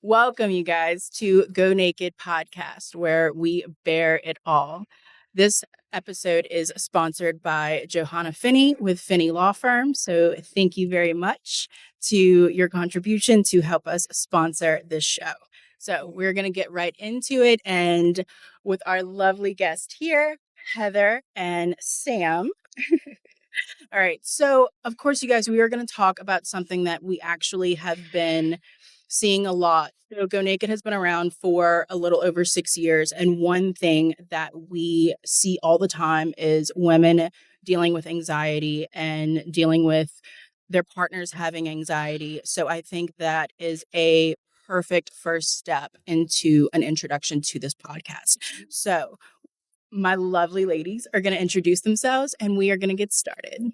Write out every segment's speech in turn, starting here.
Welcome, you guys, to Go Naked podcast, where we bear it all. This episode is sponsored by Johanna Finney with Finney Law Firm. So thank you very much to your contribution to help us sponsor this show. So we're going to get right into it. And with our lovely guest here, Heather and Sam. All right. So, of course, you guys, we are going to talk about something that we actually have been seeing a lot. So, Go Naked has been around for a little over 6 years. And one thing that we see all the time is women dealing with anxiety and dealing with their partners having anxiety. So, I think that is a perfect first step into an introduction to this podcast. So, my lovely ladies are going to introduce themselves and we are going to get started.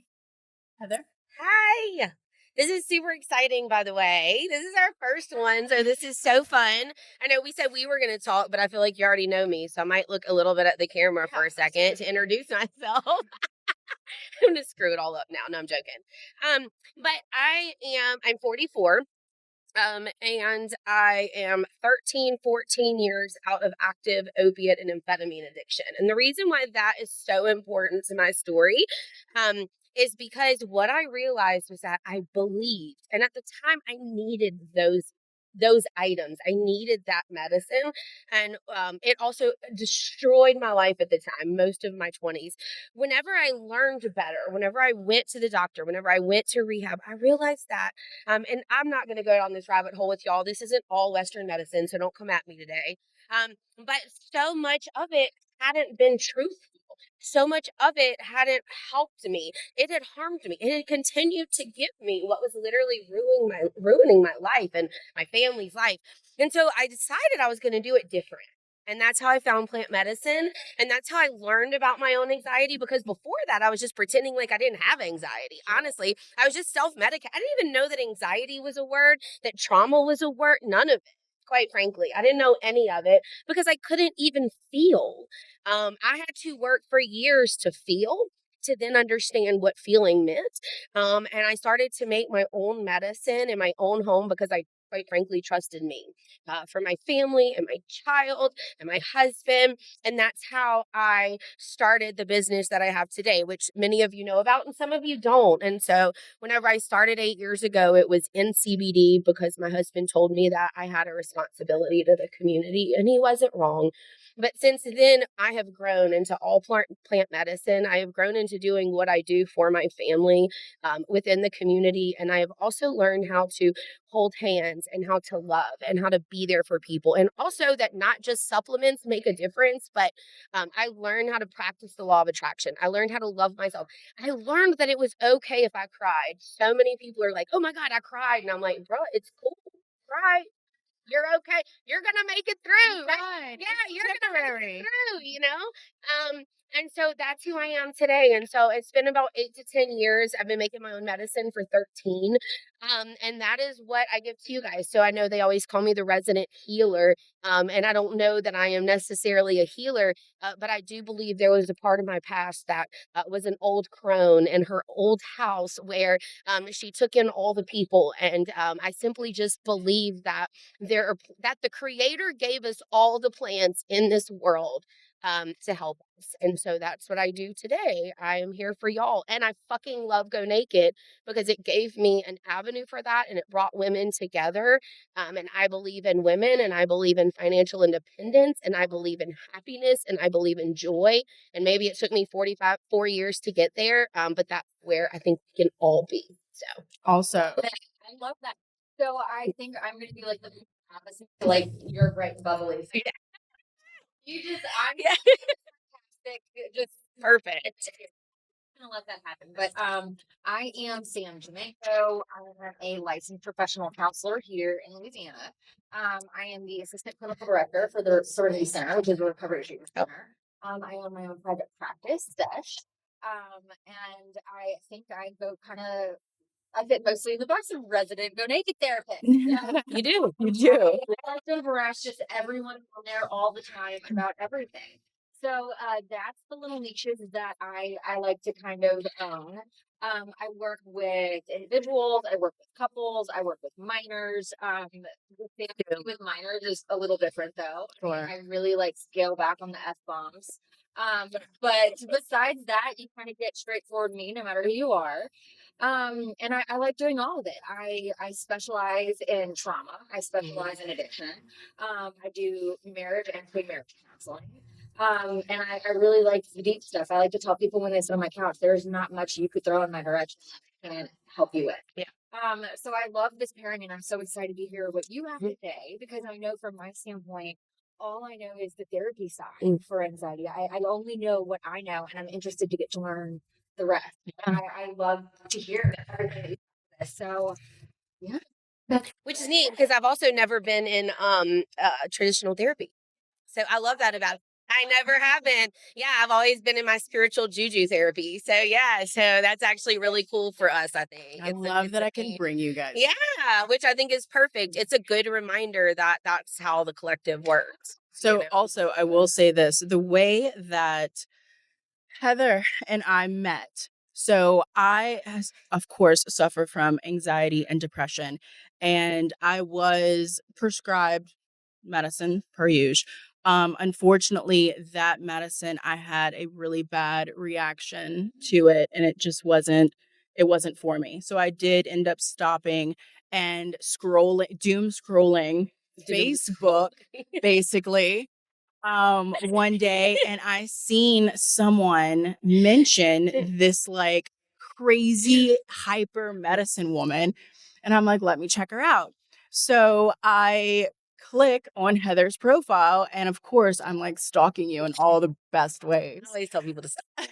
Heather? Hi. This is super exciting, by the way. This is our first one, so this is so fun. I know we said we were going to talk, but I feel like you already know me, so I might look a little bit at the camera for a second to introduce myself. I'm going to screw it all up now. No, I'm joking. But I'm 44. And I am 14 years out of active opiate and amphetamine addiction. And the reason why that is so important to my story, is because what I realized was that I believed, and at the time I needed those items. I needed that medicine. And it also destroyed my life at the time, most of my 20s. Whenever I learned better, whenever I went to the doctor, whenever I went to rehab, I realized that, and I'm not going to go down this rabbit hole with y'all. This isn't all Western medicine, so don't come at me today. But so much of it hadn't been truthful. So much of it hadn't helped me. It had harmed me. It had continued to give me what was literally ruining my life and my family's life. And so I decided I was going to do it different. And that's how I found plant medicine. And that's how I learned about my own anxiety, because before that, I was just pretending like I didn't have anxiety. Honestly, I was just self-medicating. I didn't even know that anxiety was a word, that trauma was a word, none of it. Quite frankly, I didn't know any of it because I couldn't even feel. I had to work for years to feel, to then understand what feeling meant. And I started to make my own medicine in my own home because I quite frankly trusted me, for my family and my child and my husband. And that's how I started the business that I have today, which many of you know about and some of you don't. And so whenever I started 8 years ago, it was in CBD because my husband told me that I had a responsibility to the community, and he wasn't wrong. But since then, I have grown into all plant medicine. I have grown into doing what I do for my family, within the community. And I have also learned how to hold hands and how to love and how to be there for people. And also that not just supplements make a difference, but I learned how to practice the law of attraction. I learned how to love myself. I learned that it was okay if I cried. So many people are like, oh my God, I cried. And I'm like, bro, it's cool. Cry. You're okay. You're gonna make it through, right? Yeah, you're gonna make it through. And so that's who I am today. And so it's been about 8 to 10 years. I've been making my own medicine for 13. And that is what I give to you guys. So I know they always call me the resident healer. And I don't know that I am necessarily a healer, but I do believe there was a part of my past that was an old crone in her old house where she took in all the people. And I simply just believe that that the creator gave us all the plans in this world, to help us. And so that's what I do today. I am here for y'all. And I fucking love Go Naked because it gave me an avenue for that, and it brought women together. And I believe in women, and I believe in financial independence, and I believe in happiness, and I believe in joy. And maybe it took me 4 years to get there. But that's where I think we can all be. So Also, I love that. So I think I'm going to be like the opposite. Like you're bright, bubbly. So I'm fantastic. Just perfect. gonna let that happen. But I am Sam Jamaico. I am a licensed professional counselor here in Louisiana. I am the assistant clinical director for the Serenity Center, which is a recovery treatment center. I own my own private practice, Sesh. And I think I go I fit mostly in the box of resident Go Naked therapist. You do. you do. I like to harass just everyone on there all the time about everything. That's the little niches that I like to kind of own. I work with individuals, I work with couples, I work with minors. The thing with minors is a little different though. Sure. I really like scale back on the F bombs. But besides that, you kind of get straightforward me no matter who you are. And I like doing all of it. I specialize in trauma. I specialize in addiction. I do marriage and pre-marriage counseling. And I really like the deep stuff. I like to tell people when they sit on my couch, there's not much you could throw in my direction that I can help you with. Yeah. So I love this pairing, and I'm so excited to hear what you have to say, because I know from my standpoint, all I know is the therapy side for anxiety. I only know what I know, and I'm interested to get to learn the rest. I love to hear everything that you have. So yeah. Which is neat because I've also never been in traditional therapy. So I love that about it. I never have been. Yeah, I've always been in my spiritual juju therapy. So yeah, so that's actually really cool for us, I think. I love that I can bring you guys. Yeah, which I think is perfect. It's a good reminder that that's how the collective works. So also, I will say this, the way that Heather and I met. So I, of course, suffer from anxiety and depression, and I was prescribed medicine per usual. Unfortunately, that medicine, I had a really bad reaction to it, and it wasn't for me. So I did end up stopping and doom scrolling Facebook, basically, one day, and I seen someone mention this like crazy hyper medicine woman, and I'm like, let me check her out. So I click on Heather's profile, and of course I'm like stalking you in all the best ways. I always tell people to stop.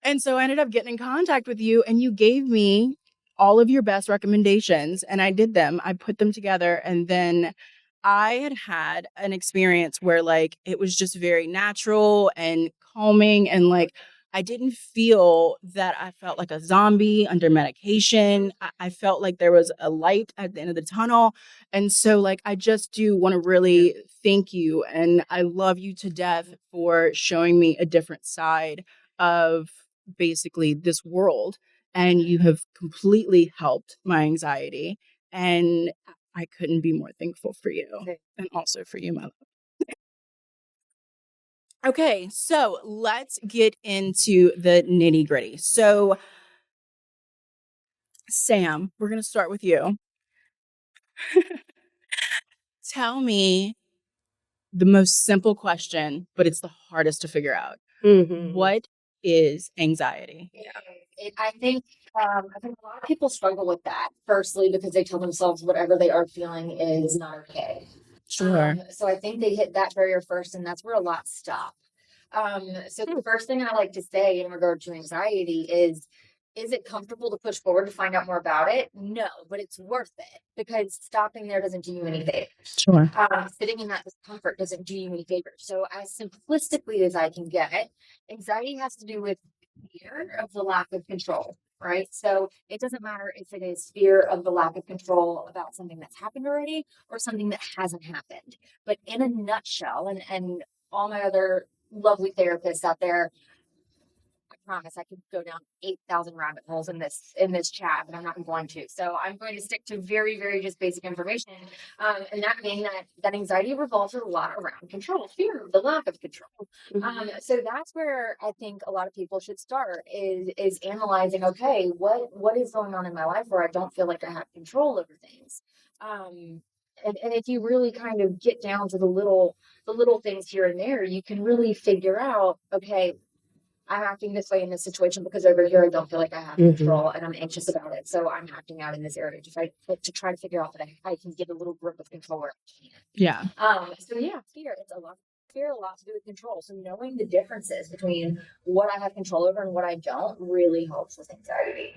And so I ended up getting in contact with you, and you gave me all of your best recommendations, and I did them. I put them together, and then I had an experience where like it was just very natural and calming, and like I didn't feel that I felt like a zombie under medication. I felt like there was a light at the end of the tunnel. And so like I just do want to really thank you, and I love you to death for showing me a different side of basically this world, and you have completely helped my anxiety, and I couldn't be more thankful for you, and also for you, my love. Okay, so let's get into the nitty gritty. So Sam, we're going to start with you. Tell me the most simple question, but it's the hardest to figure out. What is anxiety? I think a lot of people struggle with that. Firstly, because they tell themselves whatever they are feeling is not okay. Sure. So I think they hit that barrier first, and that's where a lot stop. So the first thing I like to say in regard to anxiety is it comfortable to push forward to find out more about it? No, but it's worth it, because stopping there doesn't do you any favors. Sure. Sitting in that discomfort doesn't do you any favors. So as simplistically as I can get it, anxiety has to do with fear of the lack of control, right? So it doesn't matter if it is fear of the lack of control about something that's happened already or something that hasn't happened. But in a nutshell, and all my other lovely therapists out there, I promise I could go down 8,000 rabbit holes in this chat, but I'm not going to. So I'm going to stick to very, very just basic information. And that being that anxiety revolves a lot around control, fear of the lack of control. So that's where I think a lot of people should start is analyzing, okay, what is going on in my life where I don't feel like I have control over things. And if you really kind of get down to the little things here and there, you can really figure out, okay, I'm acting this way in this situation because over here I don't feel like I have control and I'm anxious about it. So I'm acting out in this area to try to figure out that I can get a little grip of control where I can. Yeah. So yeah, fear. It's a lot to do with control. So knowing the differences between what I have control over and what I don't really helps with anxiety.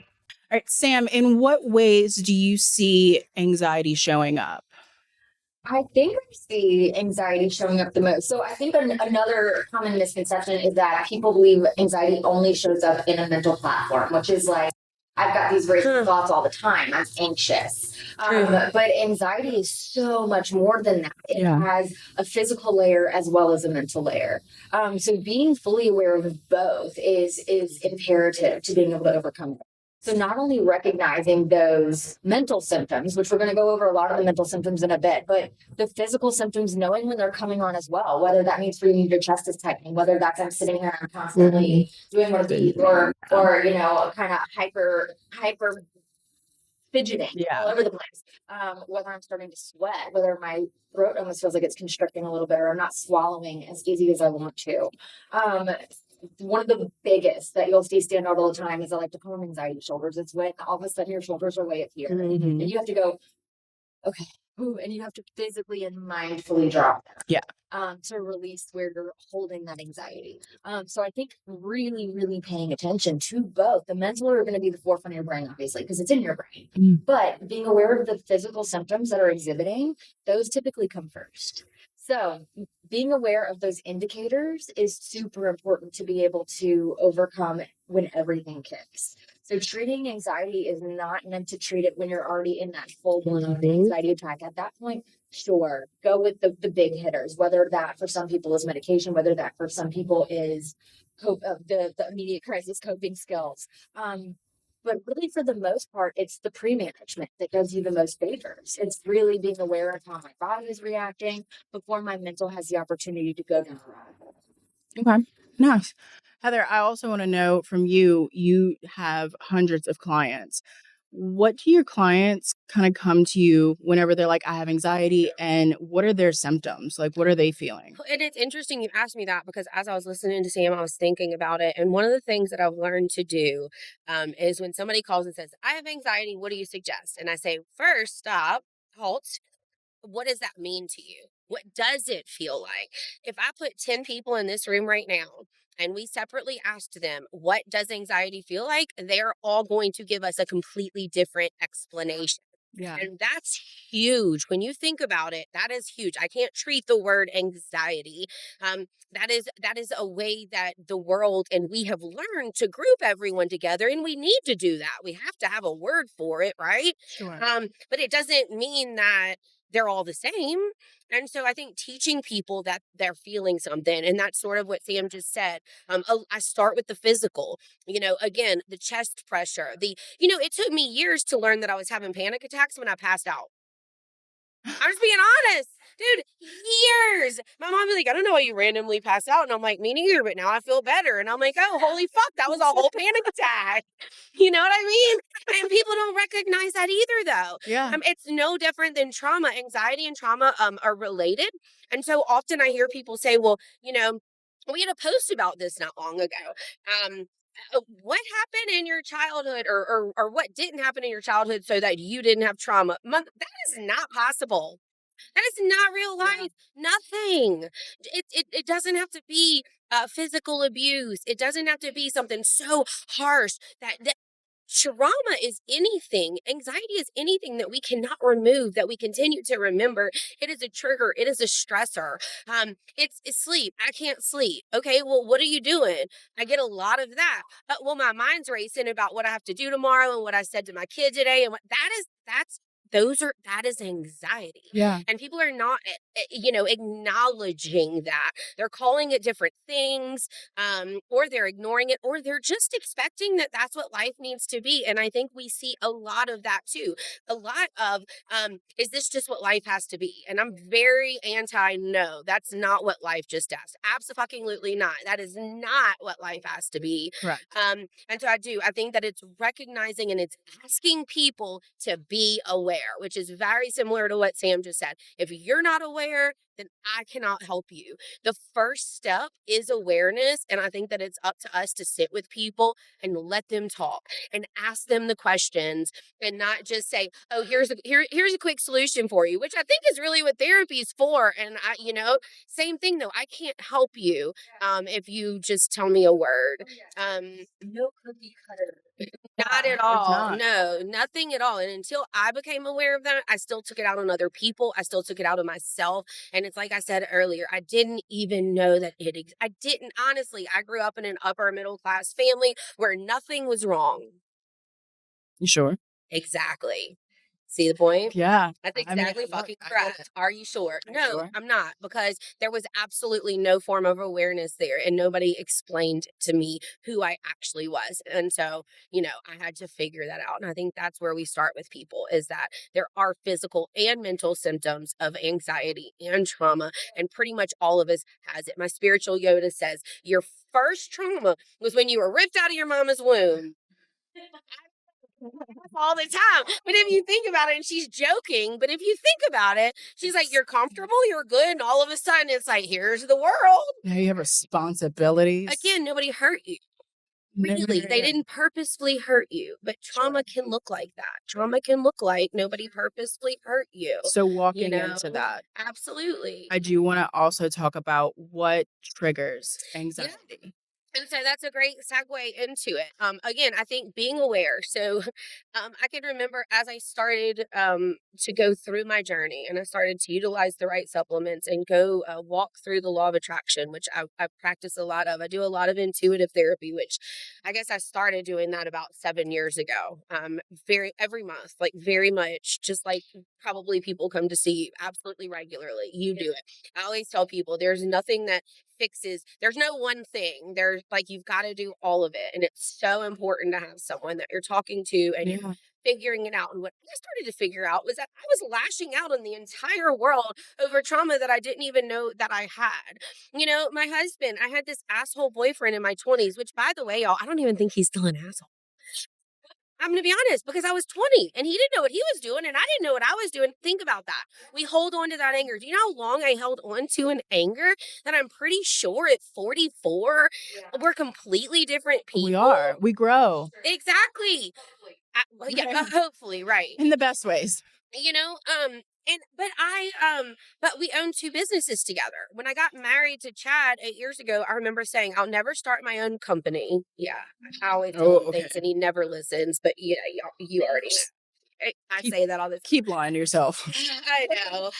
All right, Sam, in what ways do you see anxiety showing up? I think I see anxiety showing up the most. So I think another common misconception is that people believe anxiety only shows up in a mental platform, which is like I've got these racing thoughts all the time. I'm anxious. But anxiety is so much more than that. It has a physical layer as well as a mental layer. So being fully aware of both is imperative to being able to overcome it. So not only recognizing those mental symptoms, which we're going to go over a lot of the mental symptoms in a bit, but the physical symptoms, knowing when they're coming on as well, whether that means for you your chest is tightening, whether that's I'm sitting there and constantly doing what I or kind of hyper fidgeting all over the place. Whether I'm starting to sweat, whether my throat almost feels like it's constricting a little bit, or I'm not swallowing as easy as I want to. One of the biggest that you'll see stand out all the time is I like to call them anxiety shoulders. It's when all of a sudden your shoulders are way up here, and you have to go, okay, ooh, and you have to physically and mindfully drop them. To release where you're holding that anxiety. So I think really paying attention to both. The mental are going to be the forefront of your brain, obviously, because it's in your brain. But being aware of the physical symptoms that are exhibiting, those typically come first. So being aware of those indicators is super important to be able to overcome when everything kicks. So treating anxiety is not meant to treat it when you're already in that full-blown anxiety attack. At that point, sure, go with the big hitters, whether that for some people is medication, whether that for some people is the immediate crisis coping skills. But really, for the most part, it's the pre-management that does you the most favors. It's really being aware of how my body is reacting before my mental has the opportunity to go down the rabbit hole. Okay, nice. Heather, I also want to know from you, you have hundreds of clients. What do your clients kind of come to you whenever they're like, I have anxiety, and what are their symptoms? Like, what are they feeling? And it's interesting you asked me that because as I was listening to Sam, I was thinking about it. And one of the things that I've learned to do is when somebody calls and says, I have anxiety, what do you suggest? And I say, first, stop, halt. What does that mean to you? What does it feel like? If I put 10 people in this room right now and we separately asked them, what does anxiety feel like? They're all going to give us a completely different explanation. Yeah. And that's huge. When you think about it, that is huge. I can't treat the word anxiety. That is a way that the world and we have learned to group everyone together, and we need to do that. We have to have a word for it, right? Sure. But it doesn't mean that they're all the same. And so I think teaching people that they're feeling something, and that's sort of what Sam just said. I start with the physical, again, the chest pressure, it took me years to learn that I was having panic attacks when I passed out. I'm just being honest, dude. Years. My mom was like, I don't know why you randomly passed out. And I'm like, me neither, but now I feel better. And I'm like, oh, holy fuck, that was a whole panic attack. You know what I mean? And people don't recognize that either, though. Yeah. It's no different than trauma. Anxiety and trauma are related. And so often I hear people say, well, we had a post about this not long ago. What happened in your childhood or what didn't happen in your childhood so that you didn't have trauma? That is not possible. That is not real life. Nothing. It doesn't have to be physical abuse. It doesn't have to be something so harsh that trauma is anything. Anxiety is anything that we cannot remove, that we continue to remember. It is a trigger. It is a stressor. It's sleep. I can't sleep. Okay, well, what are you doing? I get a lot of that. Well, my mind's racing about what I have to do tomorrow and what I said to my kid today, and that is anxiety. Yeah. And people are not, acknowledging that. They're calling it different things, or they're ignoring it, or they're just expecting that that's what life needs to be. And I think we see a lot of that too. A lot of, is this just what life has to be? And I'm very anti, no, that's not what life just does. Absolutely not. That is not what life has to be. Correct. And so I think that it's recognizing and it's asking people to be aware, which is very similar to what Sam just said. If you're not aware, then I cannot help you. The first step is awareness. And I think that it's up to us to sit with people and let them talk and ask them the questions and not just say, oh, here's a quick solution for you, which I think is really what therapy is for. And same thing though. I can't help you if you just tell me a word. No cookie cutter. Not at It's all. not. No, nothing at all. And until I became aware of that, I still took it out on other people. I still took it out on myself. And it's like I said earlier, I didn't even know that I didn't, honestly. I grew up in an upper middle class family where nothing was wrong. You sure? Exactly. See the point? Yeah. That's I mean, exactly look, fucking I get it. correct. Are you sure? Are you No, sure? I'm not, because there was absolutely no form of awareness there and nobody explained to me who I actually was. And so, I had to figure that out. And I think that's where we start with people, is that there are physical and mental symptoms of anxiety and trauma, and pretty much all of us has it. My spiritual Yoda says your first trauma was when you were ripped out of your mama's womb. All the time. But if you think about it, and she's joking, but if you think about it, she's like, you're comfortable, you're good, and all of a sudden it's like, here's the world. Now you have responsibilities. Again, nobody hurt you. No, no, Really, no, they no. didn't purposefully hurt you, but trauma can look like that. Trauma can look like nobody purposefully hurt you. So walking into that, Absolutely. I do want to also talk about what triggers anxiety. And so that's a great segue into it. Again, I think being aware. So, I can remember as I started to go through my journey, and I started to utilize the right supplements and go walk through the law of attraction, which I practice a lot of. I do a lot of intuitive therapy, which I guess I started doing that about 7 years ago. Every month, like very much, just like probably people come to see you absolutely regularly. You do it. I always tell people there's nothing that there's no one thing. There's like, you've got to do all of it, and it's so important to have someone that you're talking to and you're figuring it out. And what I started to figure out was that I was lashing out on the entire world over trauma that I didn't even know that I had. My husband, I had this asshole boyfriend in my 20s, which, by the way, y'all, I don't even think he's still an asshole. I'm going to be honest, because I was 20 and he didn't know what he was doing and I didn't know what I was doing. Think about that. We hold on to that anger. Do you know how long I held on to an anger that I'm pretty sure at 44, we're completely different people? We are. We grow. Exactly. Hopefully, right. In the best ways. But we own two businesses together. When I got married to Chad 8 years ago, I remember saying, I'll never start my own company. Yeah. I always tell him things and he never listens, but yeah, you already know. I say that all the time. Keep lying to yourself. I know.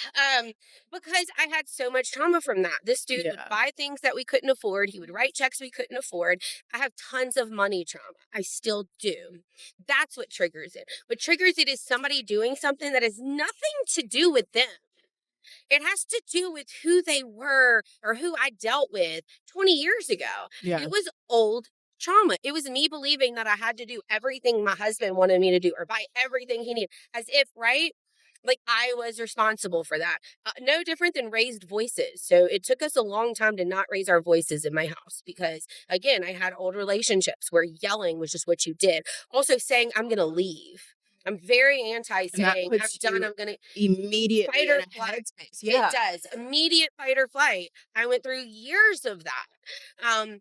Because I had so much trauma from that. This dude would buy things that we couldn't afford. He would write checks we couldn't afford. I have tons of money trauma. I still do. That's what triggers it. What triggers it is somebody doing something that has nothing to do with them. It has to do with who they were or who I dealt with 20 years ago. Yeah. It was old trauma. It was me believing that I had to do everything my husband wanted me to do or buy everything he needed, as if, right? Like I was responsible for that. No different than raised voices. So it took us a long time to not raise our voices in my house because, again, I had old relationships where yelling was just what you did. Also saying, I'm going to leave. I'm very anti saying, I'm done, I'm going to immediate fight or flight. Yeah. It does. Immediate fight or flight. I went through years of that.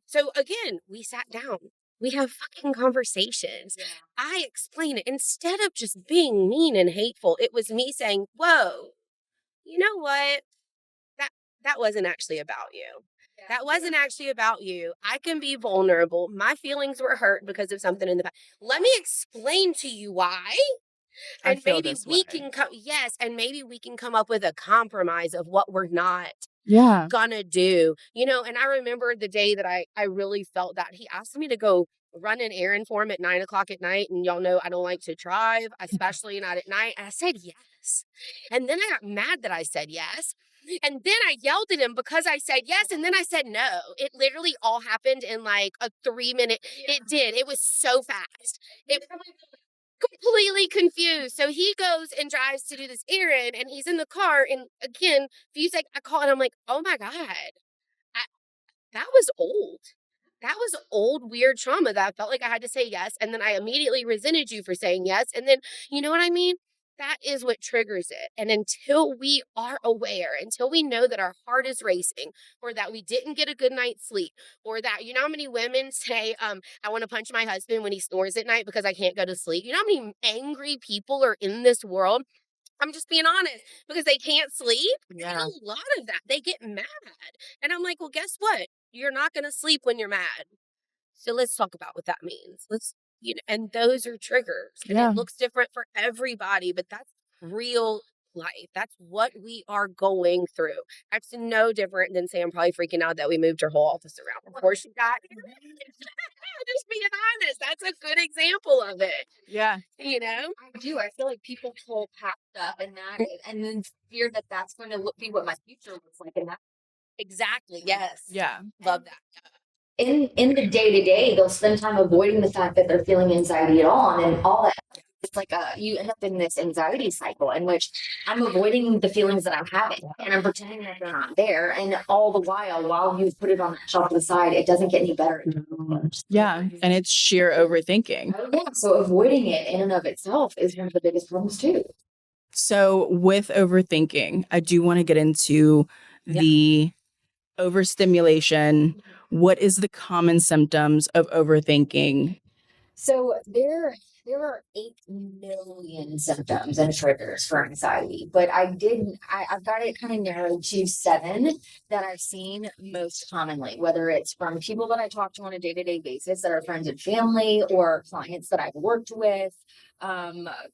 So again, we sat down. We have fucking conversations. Yeah. I explain it. Instead of just being mean and hateful, it was me saying, whoa, you know what? That wasn't actually about you. Yeah. That wasn't actually about you. I can be vulnerable. My feelings were hurt because of something in the past. Let me explain to you why. And maybe we can and maybe we can come up with a compromise of what we're not gonna do. And I remember the day that I really felt that. He asked me to go run an errand for him at 9 o'clock at night. And y'all know I don't like to drive, especially not at night. And I said yes. And then I got mad that I said yes. And then I yelled at him because I said yes. And then I said no. It literally all happened in like a 3-minute. Yeah. It did. It was so fast. It completely confused. So he goes and drives to do this errand and he's in the car. And again, I call and I'm like, oh my God, that was old. That was old, weird trauma that I felt like I had to say yes. And then I immediately resented you for saying yes. And then, you know what I mean? That is what triggers it. And until we are aware, until we know that our heart is racing or that we didn't get a good night's sleep or that, you know how many women say, I want to punch my husband when he snores at night because I can't go to sleep. You know how many angry people are in this world? I'm just being honest because they can't sleep. Yeah. A lot of that. They get mad. And I'm like, well, guess what? You're not going to sleep when you're mad. So let's talk about what that means. And those are triggers. And it looks different for everybody, but that's real life. That's what we are going through. That's no different than Sam probably freaking out that we moved her whole office around before she got here. Just being honest, that's a good example of it. Yeah. You know? I do. I feel like people pull past stuff and then fear that that's going to be what my future looks like. And that Exactly. Yes. Yeah. Love that. in the day to day, they'll spend time avoiding the fact that they're feeling anxiety at all, and then all that. It's like you end up in this anxiety cycle in which I'm avoiding the feelings that I'm having and I'm pretending that they're not there. And all the while you put it on that shelf to the side, it doesn't get any better. Yeah. And it's sheer overthinking. Oh, yeah. So avoiding it in and of itself is one of the biggest problems too. So with overthinking, I do want to get into the overstimulation. What is the common symptoms of overthinking? So there are 8 million symptoms and triggers for anxiety, but I've got it kind of narrowed to 7 that I've seen most commonly, whether it's from people that I talk to on a day-to-day basis that are friends and family, or clients that I've worked with,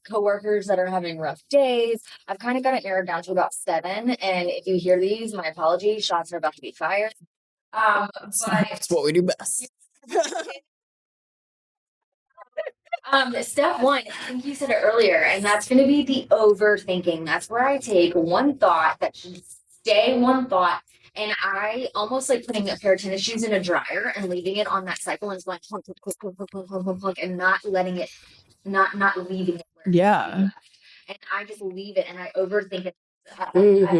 coworkers that are having rough days. I've kind of got it narrowed down to about 7. And if you hear these, my apologies, shots are about to be fired. But That's what we do best. Step 1, I think you said it earlier, and that's going to be the overthinking. That's where I take one thought that should stay one thought, and I almost like putting a pair of tennis shoes in a dryer and leaving it on that cycle and it's going plunk, plunk, plunk, plunk, plunk, plunk, plunk, plunk, and not letting it, not leaving it. Yeah. And I just leave it and I overthink it. I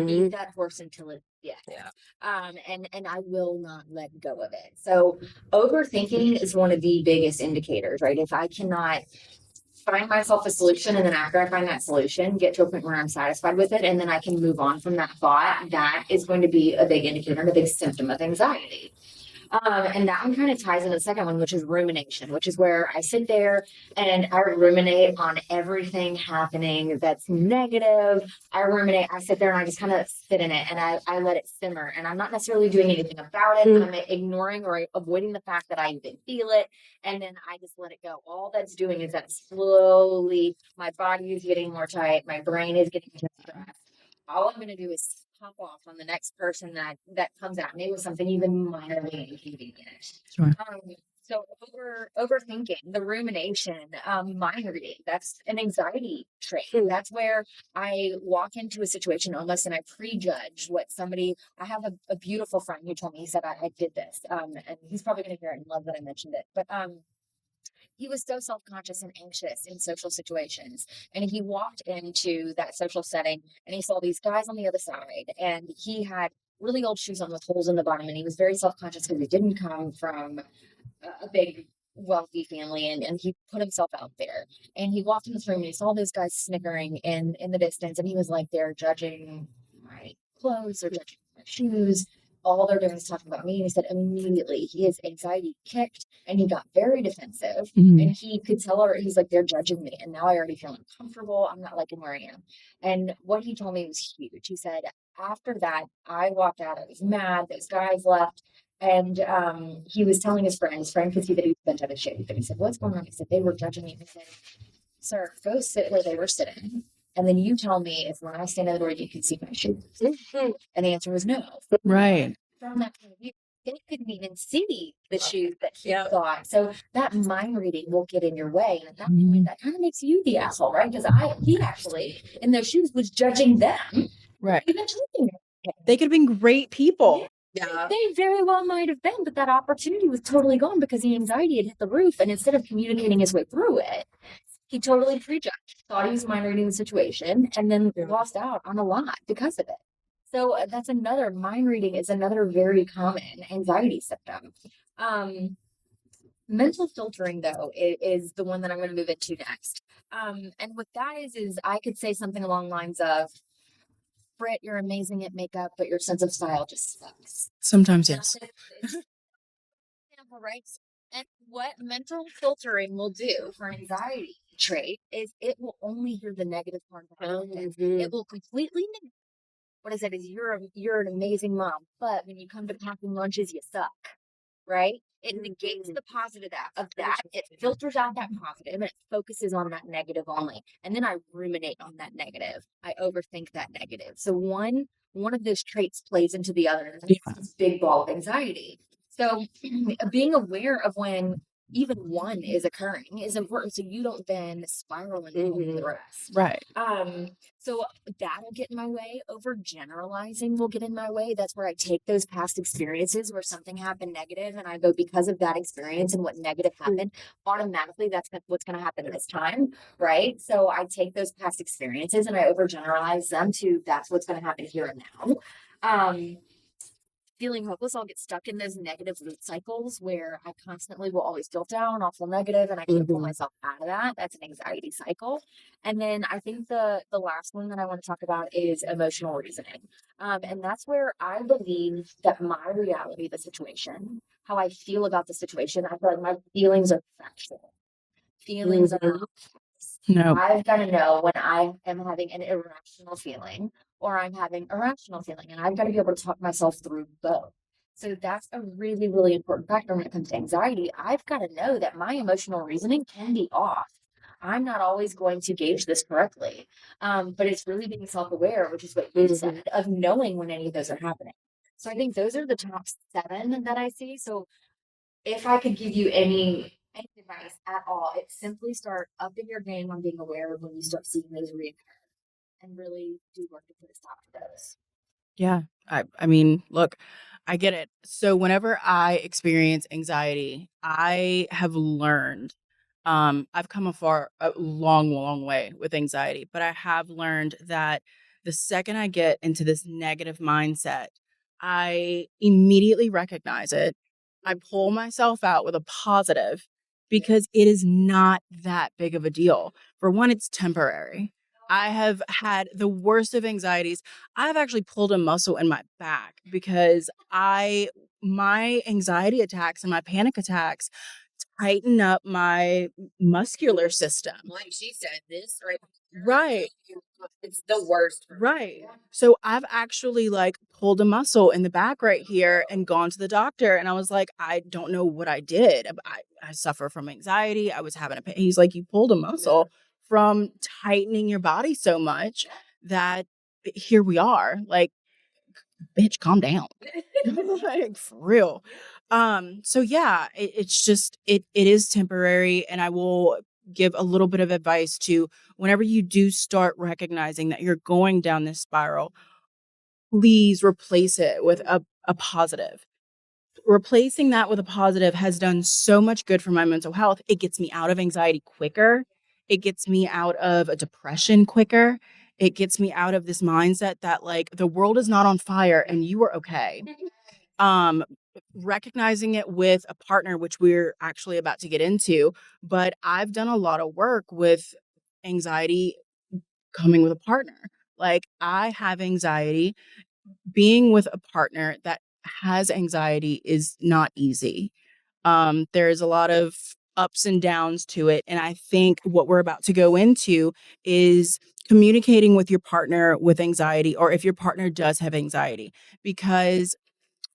beat that horse until it's dead. Yeah. And I will not let go of it. So overthinking is one of the biggest indicators, right? If I cannot find myself a solution, and then after I find that solution, get to a point where I'm satisfied with it, and then I can move on from that thought, that is going to be a big indicator and a big symptom of anxiety. And that one kind of ties into the second one, which is rumination, which is where I sit there and I ruminate on everything happening that's negative. I ruminate, I sit there and I just kind of sit in it and I let it simmer, and I'm not necessarily doing anything about it. I'm ignoring or avoiding the fact that I even feel it. And then I just let it go. All that's doing is that slowly my body is getting more tight. My brain is getting more stressed. All I'm going to do is pop off on the next person that comes at me with something even minorly inconvenient. Sure. So overthinking, the rumination, mind reading, that's an anxiety trait. That's where I walk into a situation almost and I prejudge what somebody. I have a beautiful friend who told me, he said I did this, and he's probably going to hear it and love that I mentioned it, but he was so self-conscious and anxious in social situations. And he walked into that social setting and he saw these guys on the other side, and he had really old shoes on with holes in the bottom. And he was very self-conscious because he didn't come from a big wealthy family, and he put himself out there. And he walked in this room and he saw those guys snickering in the distance. And he was like, they're judging my clothes, they're judging my shoes. All they're doing is talking about me. And he said immediately his anxiety kicked and he got very defensive. And he could tell her, he's like, they're judging me. And now I already feel uncomfortable. I'm not liking where I am. And what he told me was huge. He said, after that, I walked out. I was mad. Those guys left. And he was telling his friend could see that he was bent out of shape. And he said, what's going on? He said, they were judging me. He said, sir, go sit where they were sitting. And then you tell me if when I stand at the door, you can see my shoes. And the answer was no. Right. From that point of view, they couldn't even see the shoes that he thought. So that mind reading will get in your way. And at that point, that kind of makes you the asshole, right? Because he actually, in those shoes, was judging them. Right. Even talking to them. They could have been great people. Yeah. They very well might have been, but that opportunity was totally gone because the anxiety had hit the roof. And instead of communicating his way through it, he totally prejudged, thought he was mind reading the situation, and then lost out on a lot because of it. So that's another, mind reading is another very common anxiety symptom. Mental filtering, though, is the one that I'm going to move into next. And what that is I could say something along the lines of, Britt, you're amazing at makeup, but your sense of style just sucks. Sometimes, yes. Right? And what mental filtering will do for an anxiety trait is it will only hear the negative part of it. It will completely negate what I said is you're an amazing mom, but when you come to packing lunches, you suck. Right? it negates the positive of that. It filters out that positive and it focuses on that negative only. And then I ruminate on that negative. I overthink that negative. So one of those traits plays into the other. And that's this big ball of anxiety. So being aware of when even one is occurring is important so you don't then spiral into the rest. Right. So that'll get in my way. Overgeneralizing will get in my way. That's where I take those past experiences where something happened negative and I go, because of that experience and what negative happened, automatically that's what's going to happen this time, right? So I take those past experiences and I overgeneralize them to that's what's going to happen here and now. Feeling hopeless, I'll get stuck in those negative loop cycles where I constantly will always feel down, I'll feel negative, and I can't pull myself out of that. That's an anxiety cycle. And then I think the last one that I want to talk about is emotional reasoning. And that's where I believe that my reality of the situation, how I feel about the situation, I feel like my feelings are factual. Feelings are not facts. No. I've got to know when I am having an irrational feeling or I'm having a rational feeling, and I've got to be able to talk myself through both. So that's a really, really important factor when it comes to anxiety. I've got to know that my emotional reasoning can be off. I'm not always going to gauge this correctly. But it's really being self-aware, which is what you said, of knowing when any of those are happening. So I think those are the top 7 that I see. So if I could give you any advice at all, it's simply start upping your game on being aware of when you start seeing those reoccur and really do work to put a stop to those. Yeah. I mean, look, I get it. So whenever I experience anxiety, I have learned, I've come a long, long way with anxiety, but I have learned that the second I get into this negative mindset, I immediately recognize it. I pull myself out with a positive because it is not that big of a deal. For one, it's temporary. I have had the worst of anxieties. I've actually pulled a muscle in my back because my anxiety attacks and my panic attacks tighten up my muscular system. Like she said, this right here, Right. it's the worst. Right. So I've actually like pulled a muscle in the back right here and gone to the doctor. And I was like, I don't know what I did. I suffer from anxiety. I was having a pain. He's like, you pulled a muscle from tightening your body so much that here we are. Like, bitch, calm down. Like, for real. So yeah, it's just it is temporary, and I will give a little bit of advice to whenever you do start recognizing that you're going down this spiral, please replace it with a positive. Replacing that with a positive has done so much good for my mental health. It gets me out of anxiety quicker. It gets me out of a depression quicker. It gets me out of this mindset that like the world is not on fire and you are okay. Um, Recognizing it with a partner, which we're actually about to get into, but I've done a lot of work with anxiety coming with a partner. Like I have anxiety. Being with a partner that has anxiety is not easy. There's a lot of ups and downs to it. And I think what we're about to go into is communicating with your partner with anxiety, or if your partner does have anxiety, because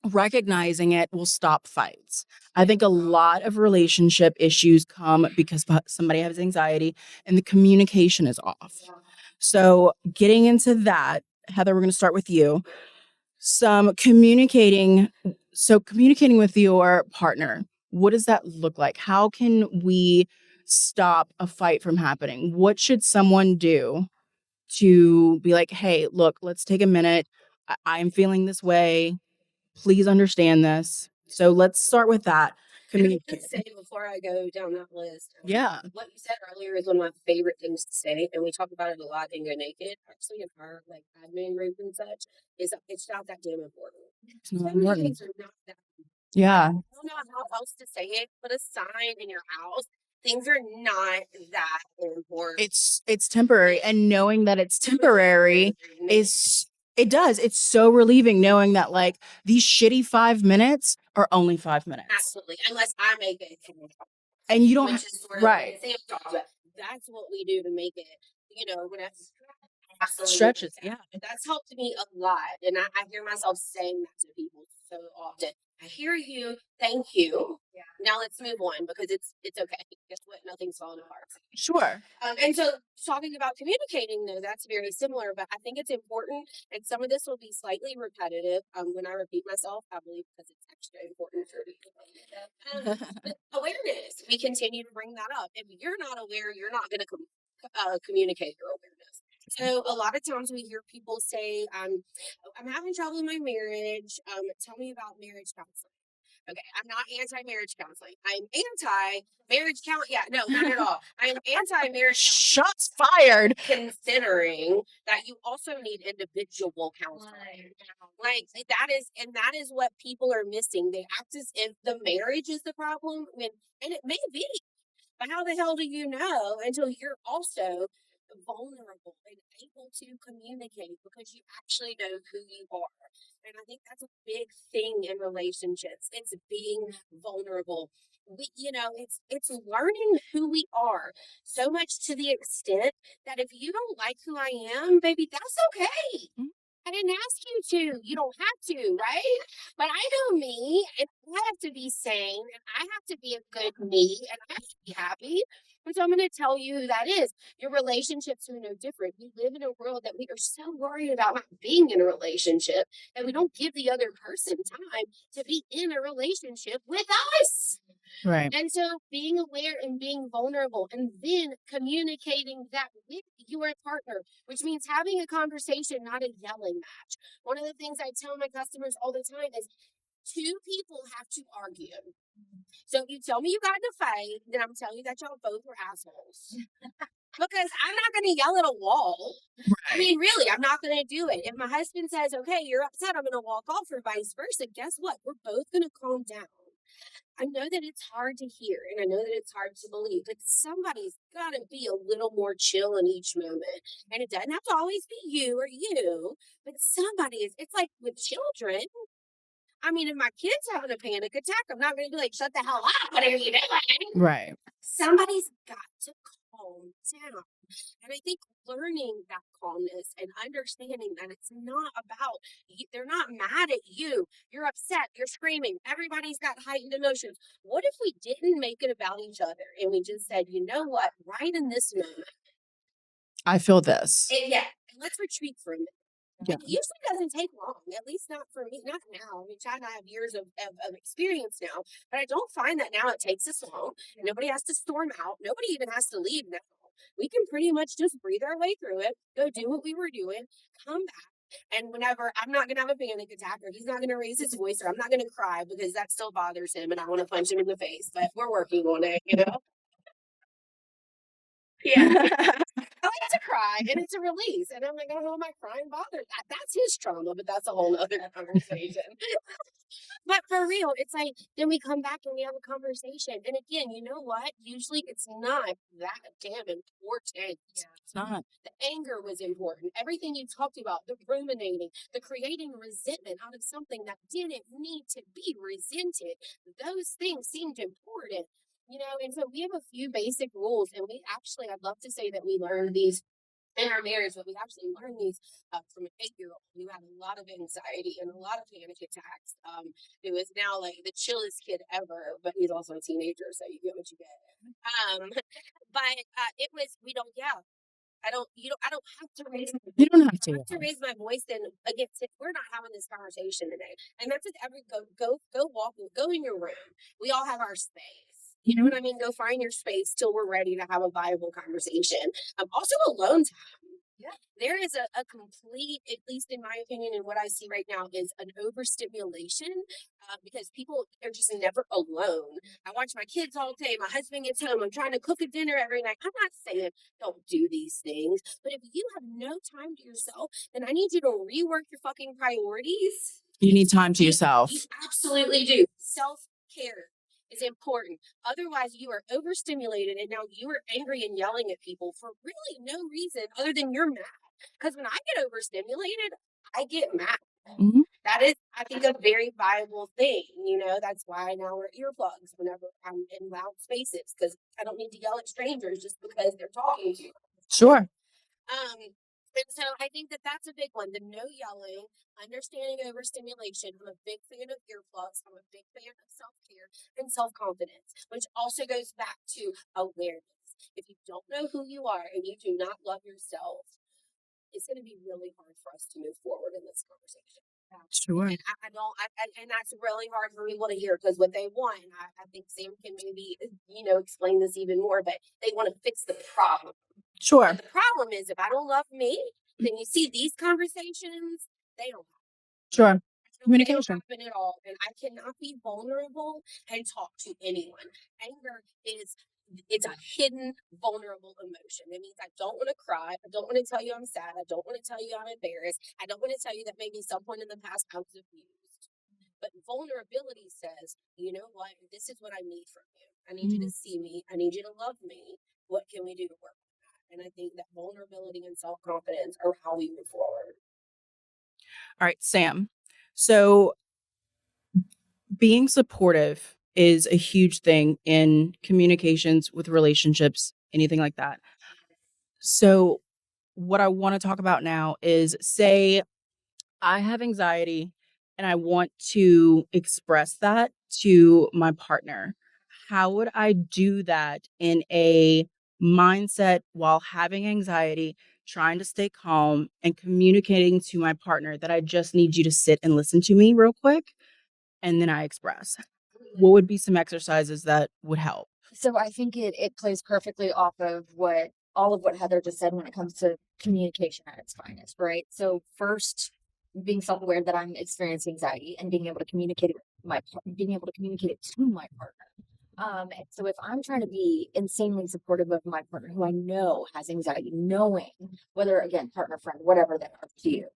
recognizing it will stop fights. I think a lot of relationship issues come because somebody has anxiety and the communication is off. So, getting into that, Heather, we're going to start with you. Some communicating. So, communicating with your partner, what does that look like? How can we stop a fight from happening? What should someone do to be like, hey, look, let's take a minute. I'm feeling this way. Please understand this. So let's start with that. Communicate. Say before I go down that list. Yeah. What you said earlier is one of my favorite things to say, and we talk about it a lot in Go Naked, actually in our like admin group and such. Is it's not that damn important. It's not So many important. things are not that. Yeah. I don't know how else to say it. Put a sign in your house. Things are not that important. It's temporary, and knowing that it's temporary is it's so relieving knowing that like these shitty 5 minutes are only 5 minutes. Absolutely, unless I make it. And you don't which is sort of right. Sam talks about. That's what we do to make it. When I Stretches. Yeah. that's helped me a lot, and I hear myself saying that to people so often. I hear you. Thank you. Now let's move on because it's okay. Guess what? Nothing's falling apart. Sure. And so talking about communicating though, that's very similar, but I think it's important, and some of this will be slightly repetitive when I repeat myself, I believe, because it's actually important for me. But awareness, we continue to bring that up. If you're not aware, you're not going to communicate your awareness. So a lot of times we hear people say, I'm having trouble in my marriage. Tell me about marriage counseling. Okay, I'm not anti-marriage counseling. I'm anti-marriage count. Yeah, no, not at all. I'm anti-marriage Shots fired. considering that you also need individual counseling. Like that is what people are missing. They act as if the marriage is the problem and it may be. But how the hell do you know until you're also vulnerable and able to communicate because you actually know who you are? And I think that's a big thing in relationships. It's being vulnerable. It's learning who we are so much to the extent that if you don't like who I am, baby, that's okay. I didn't ask you to. You don't have to, right? But I know me, and I have to be sane, and I have to be a good me, and I have to be happy. And so I'm going to tell you who that is. Your relationships are no different. We live in a world that we are so worried about not being in a relationship that we don't give the other person time to be in a relationship with us. Right. And so being aware and being vulnerable and then communicating that with your partner, which means having a conversation, not a yelling match. One of the things I tell my customers all the time is two people have to argue. So if you tell me you got in a fight, then I'm telling you that y'all both were assholes. Because I'm not going to yell at a wall. I mean, really, I'm not going to do it. If my husband says, okay, you're upset, I'm going to walk off, or vice versa, guess what? We're both going to calm down. I know that it's hard to hear and I know that it's hard to believe, but somebody's got to be a little more chill in each moment. And it doesn't have to always be you or you, but somebody is. It's like with children. I mean, if my kid's having a panic attack, I'm not going to be like, shut the hell up. What are you doing? Right. Somebody's got to calm down. And I think learning that calmness and understanding that it's not about you, they're not mad at you. You're upset, you're screaming, everybody's got heightened emotions. What if we didn't make it about each other and we just said, you know what, right in this moment, I feel this. and let's retreat from it. Yeah. It usually doesn't take long, at least not for me, not now. I mean, Chad and I have years of experience now, but I don't find that now it takes us long. Nobody has to storm out. Nobody even has to leave now. We can pretty much just breathe our way through it, go do what we were doing, come back. And whenever I'm not going to have a panic attack or he's not going to raise his voice or I'm not going to cry because that still bothers him and I want to punch him in the face, but we're working on it, you know? Yeah. I like to cry and it's a release. And I'm like, oh, my crying bothers. That's his trauma, but that's a whole other conversation. But for real, it's like, then we come back and we have a conversation. And again, you know what? Usually it's not that damn important. It's not. The anger was important. Everything you talked about, the ruminating, the creating resentment out of something that didn't need to be resented. Those things seemed important. And so we have a few basic rules, and I'd love to say that we learned these in our marriage, but we actually learned these from an 8-year-old who had a lot of anxiety and a lot of panic attacks. Who is now like the chillest kid ever, but he's also a teenager, so you get what you get. But it was, we don't yell. I don't have to raise my voice. You don't have I to. have to raise my voice then against it. We're not having this conversation today. And that's with go walk, go in your room. We all have our space. You know what I mean? Go find your space till we're ready to have a viable conversation. Also alone time. Yeah. There is a complete, at least in my opinion, and what I see right now is an overstimulation because people are just never alone. I watch my kids all day. My husband gets home. I'm trying to cook a dinner every night. I'm not saying don't do these things, but if you have no time to yourself, then I need you to rework your fucking priorities. You need time to yourself. You absolutely do. Self-care is important. Otherwise, you are overstimulated and now you are angry and yelling at people for really no reason other than you're mad. Because when I get overstimulated, I get mad. Mm-hmm. That is, I think, a very viable thing. That's why now we're earplugs whenever I'm in loud spaces because I don't need to yell at strangers just because they're talking to you. Sure. And so I think that that's a big one. The no yelling, understanding overstimulation. I'm a big fan of earplugs. I'm a big fan of self-care and self-confidence, which also goes back to awareness. If you don't know who you are and you do not love yourself, it's going to be really hard for us to move forward in this conversation. Sure. And I don't, and that's really hard for people to hear because what they want, I think Sam can maybe, explain this even more, but they want to fix the problem. Sure. But the problem is if I don't love me, then you see these conversations, they don't Sure. they Communication. don't happen at all. And I cannot be vulnerable and talk to anyone. Anger it's a hidden vulnerable emotion. It means I don't want to cry. I don't want to tell you I'm sad. I don't want to tell you I'm embarrassed. I don't want to tell you that maybe some point in the past I was abused. But vulnerability says, you know what? This is what I need from you. I need you to see me. I need you to love me. What can we do to work with that? And I think that vulnerability and self-confidence are how we move forward. All right, Sam. So being supportive is a huge thing in communications with relationships, anything like that. So what I want to talk about now is, say I have anxiety and I want to express that to my partner. How would I do that in a mindset while having anxiety, trying to stay calm and communicating to my partner that I just need you to sit and listen to me real quick, and then I express? What would be some exercises that would help? So I think it plays perfectly off of all of what Heather just said when it comes to communication at its finest, right? So first, being self-aware that I'm experiencing anxiety and being able to communicate it to my partner. And so if I'm trying to be insanely supportive of my partner who I know has anxiety, knowing whether, again, partner, friend, whatever they are to you,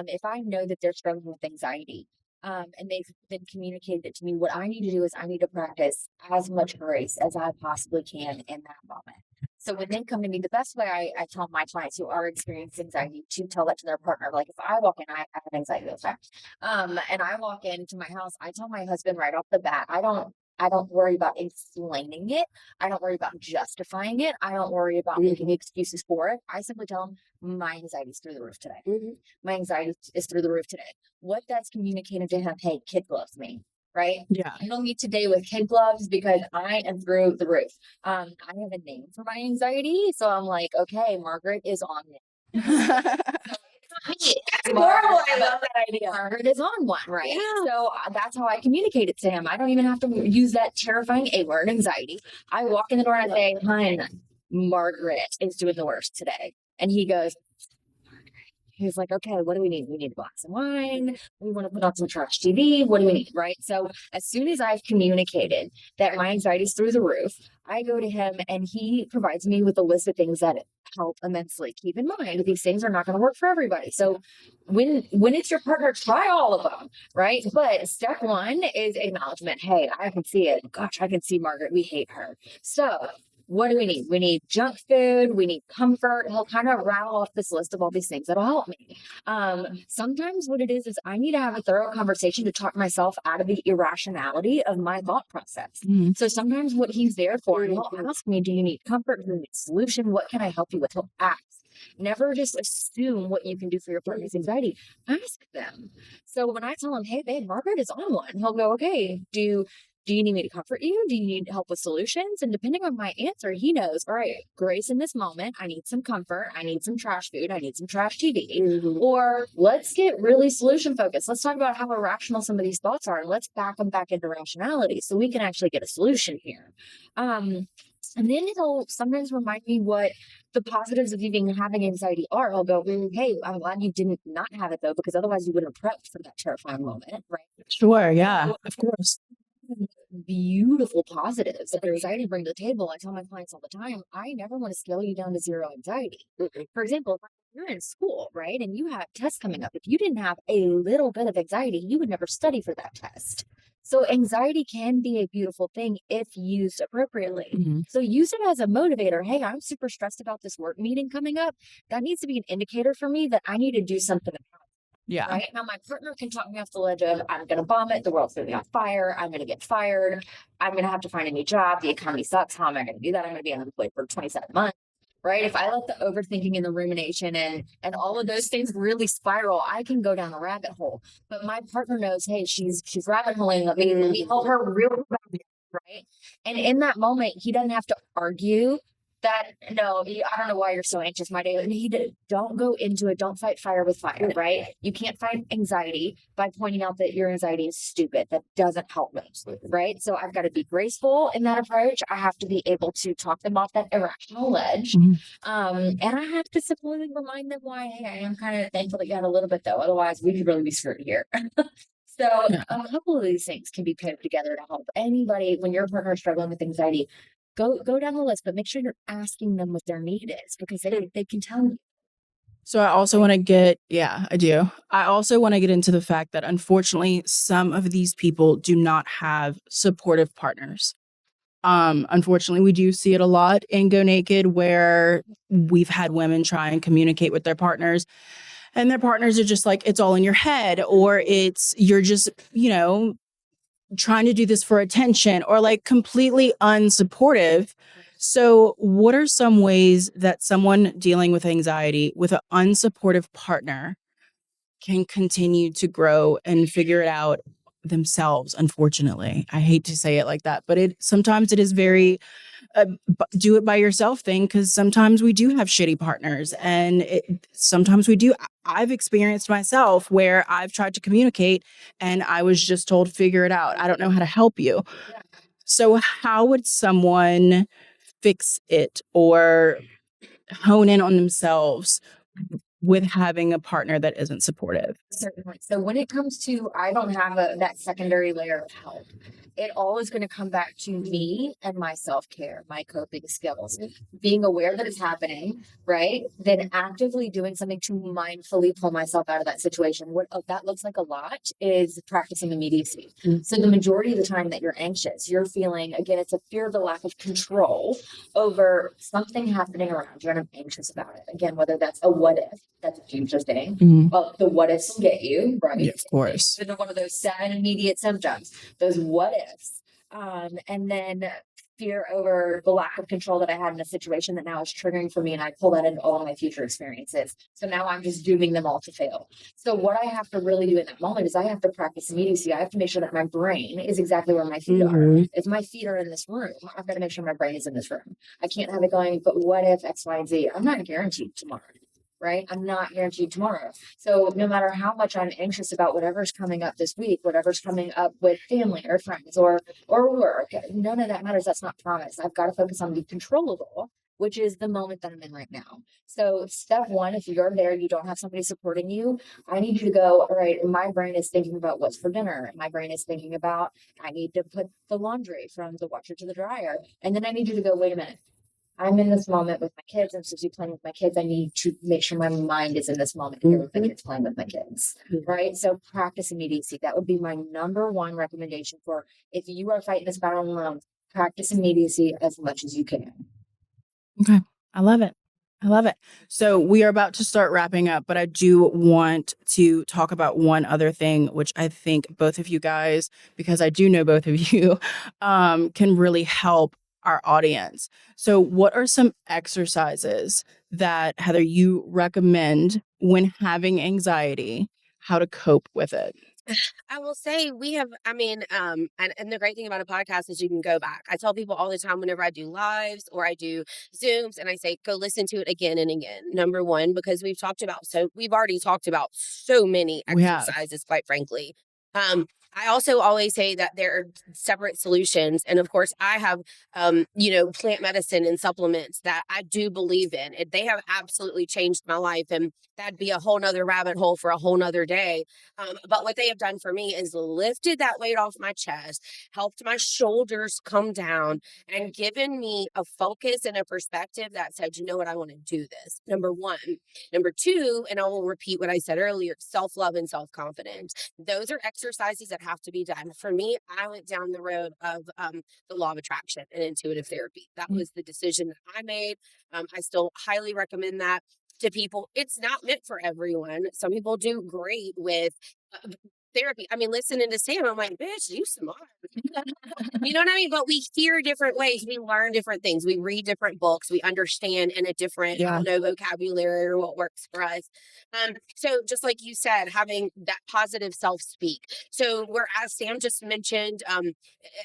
if I know that they're struggling with anxiety, and they've been communicated it to me, what I need to do is I need to practice as much grace as I possibly can in that moment. So when they come to me, the best way I tell my clients who are experiencing anxiety to tell that to their partner. Like if I walk in, I have anxiety attacks. And I walk into my house, I tell my husband right off the bat, I don't worry about explaining it. I don't worry about justifying it. I don't worry about making excuses for it. I simply tell him my anxiety is through the roof today. My anxiety is through the roof today. What that's communicating to him, hey, kid gloves me, right? Yeah. I don't meet today with kid gloves because I am through the roof. I have a name for my anxiety. So I'm like, okay, Margaret is on it. Horrible. I love that idea. Margaret is on one, right? Yeah. So that's how I communicate it to him. I don't even have to use that terrifying A word, anxiety. I walk in the door and I say, "Hun, Margaret is doing the worst today," and he's like, okay, what do we need? We need a glass of wine. We want to put on some trash TV. What do we need? Right. So as soon as I've communicated that my anxiety is through the roof, I go to him and he provides me with a list of things that help immensely. Keep in mind, these things are not going to work for everybody. So when it's your partner, try all of them. Right. But step one is acknowledgement. Hey, I can see it. Gosh, I can see Margaret. We hate her. So what do we need? We need junk food. We need comfort. He'll kind of rattle off this list of all these things that'll help me. Sometimes what it is I need to have a thorough conversation to talk myself out of the irrationality of my thought process. So sometimes what he's there for, he'll ask me, do you need comfort? Do you need a solution? What can I help you with? He'll ask. Never just assume what you can do for your partner's anxiety. Ask them. So when I tell him, hey, babe, Margaret is on one, he'll go, okay, do you need me to comfort you? Do you need help with solutions? And depending on my answer, he knows, all right, Grace, in this moment, I need some comfort. I need some trash food. I need some trash TV. Or let's get really solution focused. Let's talk about how irrational some of these thoughts are and let's back them back into rationality so we can actually get a solution here. And then he'll sometimes remind me what the positives of even having anxiety are. He'll go, hey, I'm glad you didn't not have it though, because otherwise you wouldn't have prepped for that terrifying moment, right? Sure. Yeah, of course. Beautiful positives that anxiety bring to the table. I tell my clients all the time, I never want to scale you down to zero anxiety. For example, if you're in school, right, and you have tests coming up, if you didn't have a little bit of anxiety, you would never study for that test. So anxiety can be a beautiful thing if used appropriately. So use it as a motivator. Hey, I'm super stressed about this work meeting coming up. That needs to be an indicator for me that I need to do something about it. Yeah. Right now, my partner can talk me off the ledge of, I'm going to vomit. The world's going to be on fire. I'm going to get fired. I'm going to have to find a new job. The economy sucks. How am I going to do that? I'm going to be unemployed for 27 months. right? If I let the overthinking and the rumination and all of those things really spiral, I can go down a rabbit hole. But my partner knows, hey, she's rabbit holing. Let me help her real quick, right? And in that moment, he doesn't have to argue that no, I don't know why you're so anxious, my day. And don't go into it. Don't fight fire with fire, right? You can't fight anxiety by pointing out that your anxiety is stupid. That doesn't help me, right? So I've got to be graceful in that approach. I have to be able to talk them off that irrational ledge. And I have to simply remind them why, hey, I am kind of thankful that you had a little bit though. Otherwise, we could really be screwed here. So Yeah. a couple of these things can be put together to help anybody when your partner is struggling with anxiety. Go down the list, but make sure you're asking them what their need is because they can tell you. So I also want to I do. I also want to get into the fact that unfortunately, some of these people do not have supportive partners. Unfortunately, we do see it a lot in Go Naked where we've had women try and communicate with their partners and their partners are just like, it's all in your head, or you're just, trying to do this for attention, or like completely unsupportive. So, what are some ways that someone dealing with anxiety with an unsupportive partner can continue to grow and figure it out themselves? Unfortunately, I hate to say it like that, but sometimes it is very do it by yourself thing, because sometimes we do have shitty partners, and sometimes we do. I've experienced myself where I've tried to communicate and I was just told, figure it out. I don't know how to help you. So how would someone fix it or hone in on themselves with having a partner that isn't supportive? Certainly. So when it comes to, I don't have that secondary layer of help. It all is going to come back to me and my self-care, my coping skills, being aware that it's happening, right? Then actively doing something to mindfully pull myself out of that situation. What that looks like a lot is practicing immediacy. So the majority of the time that you're anxious, you're feeling, again, it's a fear of the lack of control over something happening around you, and I'm anxious about it. Again, whether that's a what if, that's a future thing. Well, the what ifs will get you, right? Yeah, of course. It's one of those 7 immediate symptoms, those what ifs. And then fear over the lack of control that I had in a situation that now is triggering for me, and I pull that into all of my future experiences. So now I'm just dooming them all to fail. So what I have to really do in that moment is I have to practice immediacy. I have to make sure that my brain is exactly where my feet are. If my feet are in this room, I've got to make sure my brain is in this room. I can't have it going, but what if X, Y, and Z? I'm not guaranteed tomorrow. Right? I'm not guaranteed tomorrow. So no matter how much I'm anxious about whatever's coming up this week, whatever's coming up with family or friends or work, none of that matters. That's not promise. I've got to focus on the controllable, which is the moment that I'm in right now. So step one, if you're there, you don't have somebody supporting you, I need you to go, all right, my brain is thinking about what's for dinner. My brain is thinking about, I need to put the laundry from the washer to the dryer. And then I need you to go, wait a minute. I'm in this moment with my kids. I'm supposed to be playing with my kids. I need to make sure my mind is in this moment here with my kids, playing with my kids. Right. So practice immediacy. That would be my number one recommendation for if you are fighting this battle alone, practice immediacy as much as you can. Okay. I love it. I love it. So we are about to start wrapping up, but I do want to talk about one other thing, which I think both of you guys, because I do know both of you, can really help our audience. So what are some exercises that, Heather, you recommend when having anxiety, how to cope with it? I will say we have, and the great thing about a podcast is you can go back. I tell people all the time whenever I do lives or I do Zooms, and I say, go listen to it again and again. Number one, because we've already talked about so many We have. exercises, quite frankly. I also always say that there are separate solutions. And of course, I have, plant medicine and supplements that I do believe in. They have absolutely changed my life. And that'd be a whole nother rabbit hole for a whole nother day. But what they have done for me is lifted that weight off my chest, helped my shoulders come down, and given me a focus and a perspective that said, you know what, I want to do this. Number one. Number two, and I will repeat what I said earlier, self-love and self-confidence. Those are exercises that have to be done. For me, I went down the road of the law of attraction and intuitive therapy. That was the decision that I made. I still highly recommend that to people. It's not meant for everyone. Some people do great with therapy. I mean, listening to Sam, I'm like, bitch, you smart. You know what I mean? But we hear different ways. We learn different things. We read different books. We understand in a different, I don't know, vocabulary or what works for us. So just like you said, having that positive self-speak. So whereas Sam just mentioned,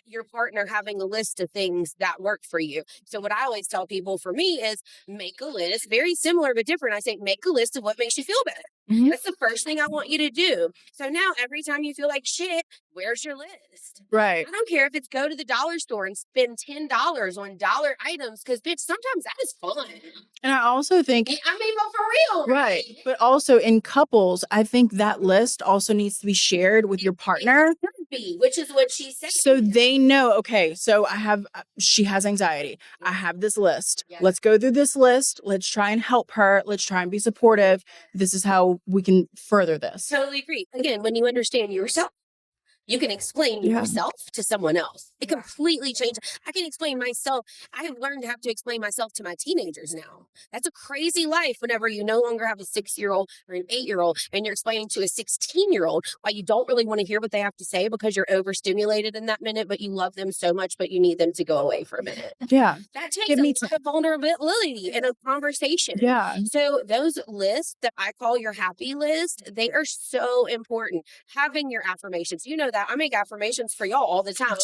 your partner having a list of things that work for you. So what I always tell people for me is make a list, very similar but different. I say, make a list of what makes you feel better. Mhm. That's the first thing I want you to do. So now every time you feel like shit, where's your list? Right. I don't care if it's go to the dollar store and spend $10 on dollar items, because bitch, sometimes that is fun. And I also think, I mean, but for real, right. But also in couples, I think that list also needs to be shared with your partner. It could be, which is what she said. So they know, okay, so she has anxiety. I have this list. Yes. Let's go through this list. Let's try and help her. Let's try and be supportive. This is how we can further this. Totally agree. Again, when you understand yourself, you can explain yourself to someone else. It completely changed. I can explain myself. I have learned to have to explain myself to my teenagers now. That's a crazy life whenever you no longer have a 6-year-old or an 8-year-old and you're explaining to a 16-year-old why you don't really want to hear what they have to say because you're overstimulated in that minute, but you love them so much, but you need them to go away for a minute. Yeah. That takes a lot of vulnerability in a conversation. Yeah. So those lists that I call your happy list, they are so important. Having your affirmations, you know that I make affirmations for y'all all the time.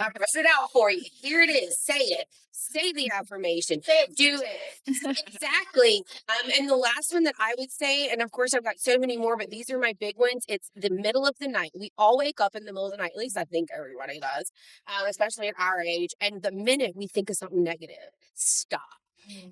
I press it out for you. Here it is. Say it. Say the affirmation. Do it. Exactly. And the last one that I would say, and of course I've got so many more, but these are my big ones. It's the middle of the night. We all wake up in the middle of the night. At least I think everybody does, especially at our age. And the minute we think of something negative, stop.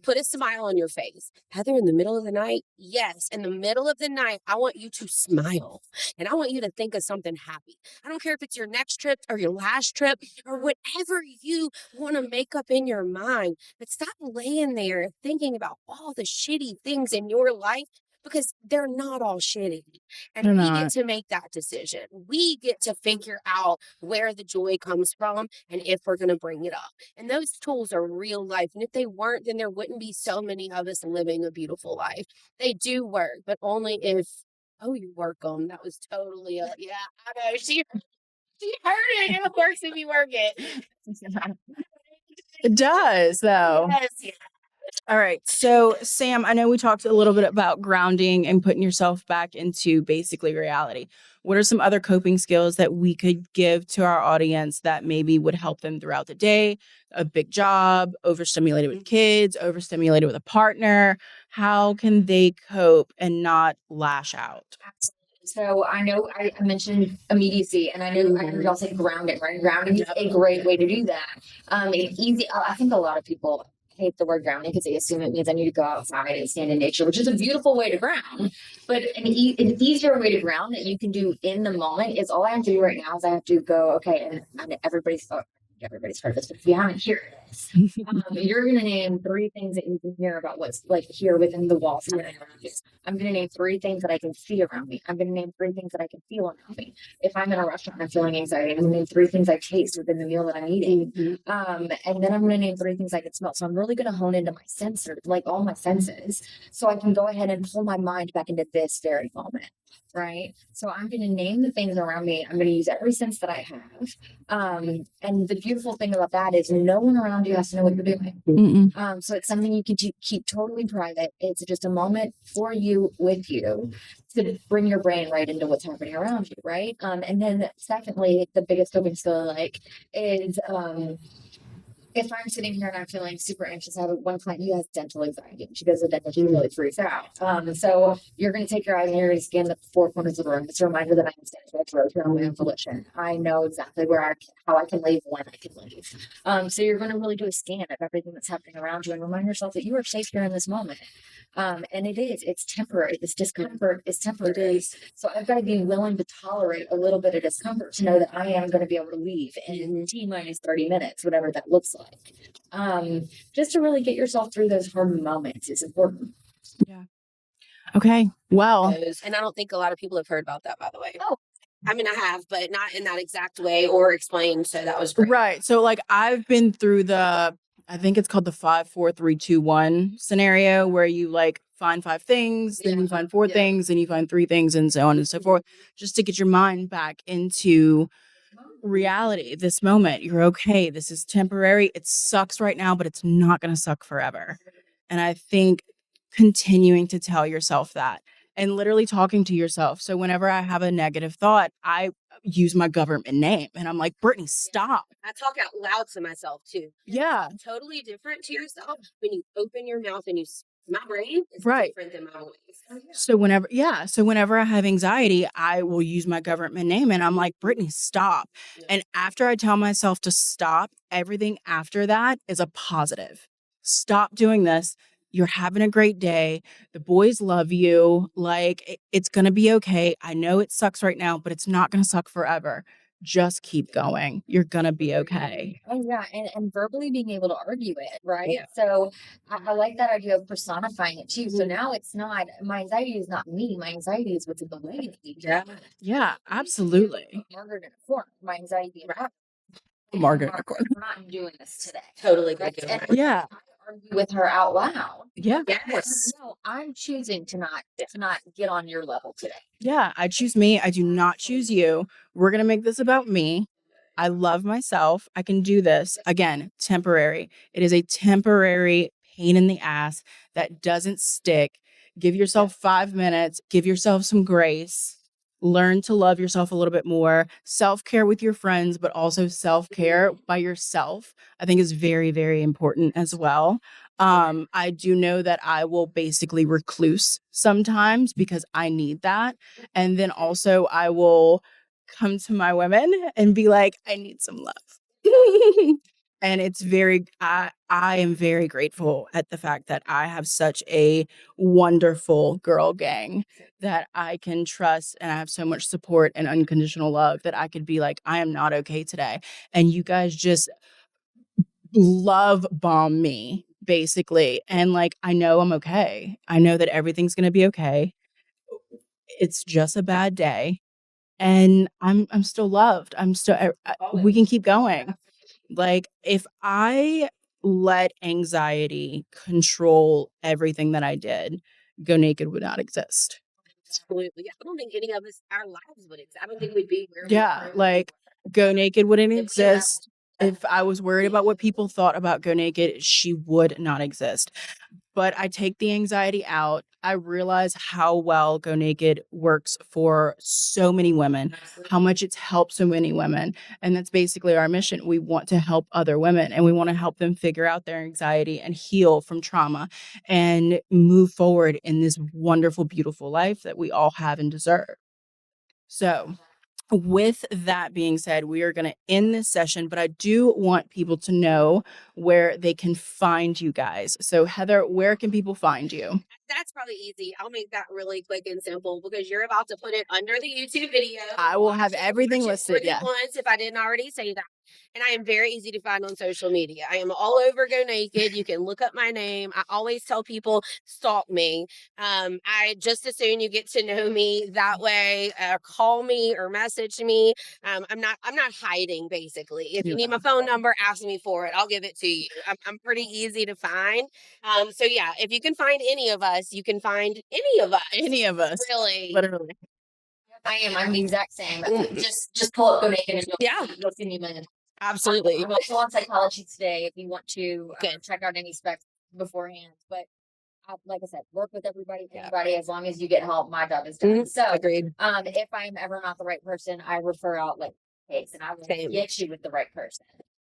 Put a smile on your face. Heather, in the middle of the night? Yes. In the middle of the night, I want you to smile and I want you to think of something happy. I don't care if it's your next trip or your last trip or whatever you want to make up in your mind, but stop laying there thinking about all the shitty things in your life, because they're not all shitty. And we get to make that decision. We get to figure out where the joy comes from and if we're going to bring it up. And those tools are real life. And if they weren't, then there wouldn't be so many of us living a beautiful life. They do work, but only if, you work them. That was totally I know. She heard it. It works if you work it. It does, though. Yes, yeah. All right. So, Sam, I know we talked a little bit about grounding and putting yourself back into basically reality. What are some other coping skills that we could give to our audience that maybe would help them throughout the day? A big job, overstimulated with kids, overstimulated with a partner. How can they cope and not lash out? So I know I mentioned immediacy, and I know I heard y'all say grounding, right? Grounding is a great way to do that. Easy. I think a lot of people hate the word grounding because they assume it means I need to go outside and stand in nature, which is a beautiful way to ground. But an easier way to ground that you can do in the moment is all I have to do right now is I have to go, okay, and everybody's heard this, but if you haven't heard this, you're going to name 3 things that you can hear about what's like here within the walls. I'm going to name 3 things that I can see around me. I'm going to name 3 things that I can feel around me. If I'm in a restaurant and I'm feeling anxiety, I'm going to name 3 things I taste within the meal that I'm eating. And then I'm going to name 3 things I can smell. So I'm really going to hone into my sensors, like all my senses, so I can go ahead and pull my mind back into this very moment. Right. So I'm going to name the things around me. I'm going to use every sense that I have. And the beautiful thing about that is no one around you has to know what you're doing. So it's something you can keep totally private. It's just a moment for you, with you, to bring your brain right into what's happening around you. Right. And then secondly, the biggest coping skill is if I'm sitting here and I'm feeling super anxious, I have one client who has dental anxiety. She goes to the dentist, she really freaks out. So you're going to take your eyes and you're going to scan the 4 corners of the room. It's a reminder that I can stand here on my own volition. I know exactly how I can leave, when I can leave. So you're going to really do a scan of everything that's happening around you and remind yourself that you are safe here in this moment. And it's temporary. This discomfort is temporary. So I've got to be willing to tolerate a little bit of discomfort to know that I am going to be able to leave in T-minus 30 minutes, whatever that looks like. Just to really get yourself through those hard moments is important. Yeah. Okay. Well, and I don't think a lot of people have heard about that, by the way. Oh, I mean, I have, but not in that exact way or explained. So that was great. Right. So like I've been through I think it's called the 5, 4, 3, 2, 1 scenario, where you like find 5 things, then you find 4 things, then you find 3 things, and so on and so forth, just to get your mind back into reality, this moment. You're okay. This is temporary. It sucks right now, but it's not going to suck forever. And I think continuing to tell yourself that and literally talking to yourself. So whenever I have a negative thought, I use my government name and I'm like, Brittany, stop. I talk out loud to myself too. Yeah. It's totally different to yourself when you open your mouth and my brain is Right. different than my voice. So whenever I have anxiety, I will use my government name and I'm like, Brittany, stop. And after I tell myself to stop, everything after that is a positive. Stop doing this. You're having a great day. The boys love you. Like, it's going to be okay. I know it sucks right now, but it's not going to suck forever. Just keep going. You're going to be okay. Oh yeah, and verbally being able to argue it, right? Yeah. So I like that idea of personifying it too. So now it's not, my anxiety is not me. My anxiety is what's in the way of me. Yeah, absolutely. Margaret in a corner. My anxiety. Margaret. We're not doing this today. Totally Right? good. And Yeah. I argue with her out loud. Yeah. Yes. No, I'm choosing to not get on your level today. Yeah, I choose me. I do not choose you. We're going to make this about me. I love myself. I can do this. Again, temporary. It is a temporary pain in the ass that doesn't stick. Give yourself 5 minutes. Give yourself some grace. Learn to love yourself a little bit more. Self-care with your friends, but also self-care by yourself, I think is very, very important as well. I do know that I will basically recluse sometimes because I need that. And then also I will come to my women and be like, I need some love. And it's I am very grateful at the fact that I have such a wonderful girl gang that I can trust, and I have so much support and unconditional love that I could be like, I am not okay today. And you guys just love bomb me basically. And like, I know I'm okay. I know that everything's going to be okay. It's just a bad day. And I'm still loved. I'm still, we can keep going. Like, if I let anxiety control everything that I did, Go Naked would not exist. Absolutely. I don't think any of us, our lives would exist. I don't think we'd be where we Yeah, are. like Go Naked wouldn't exist. If I was worried about what people thought about Go Naked, she would not exist. But I take the anxiety out. I realize how well Go Naked works for so many women, how much it's helped so many women. And that's basically our mission. We want to help other women and we want to help them figure out their anxiety and heal from trauma and move forward in this wonderful, beautiful life that we all have and deserve. So, with that being said, we are going to end this session, but I do want people to know where they can find you guys. So, Heather, where can people find you? That's probably easy. I'll make that really quick and simple because you're about to put it under the YouTube video. I will have everything listed. Yeah. Once, if I didn't already say that. And I am very easy to find on social media. I am all over Go Naked. You can look up my name. I always tell people, stalk me. I just as soon you get to know me that way, call me or message me. I'm not hiding basically. If you need my phone number, ask me for it. I'll give it to you. I'm pretty easy to find. So yeah, if you can find any of us, you can find any of us. Any of us. Really. Literally. I am. I'm the exact same. Just pull up Go Naked and you'll see me land. Absolutely. I'm also on Psychology Today if you want to check out any specs beforehand. But like I said, work with everybody, as long as you get help, my job is done. So agreed. If I'm ever not the right person, I refer out like case and I will get you with the right person.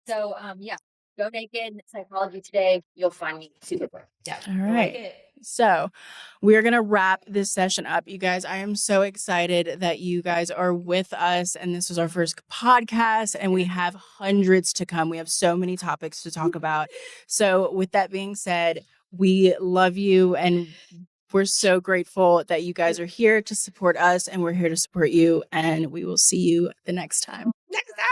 So Go Naked, Psychology Today, you'll find me super quick. Yeah. All right. So we are going to wrap this session up. You guys, I am so excited that you guys are with us. And this was our first podcast and we have hundreds to come. We have so many topics to talk about. So with that being said, we love you and we're so grateful that you guys are here to support us and we're here to support you. And we will see you the next time. Next time.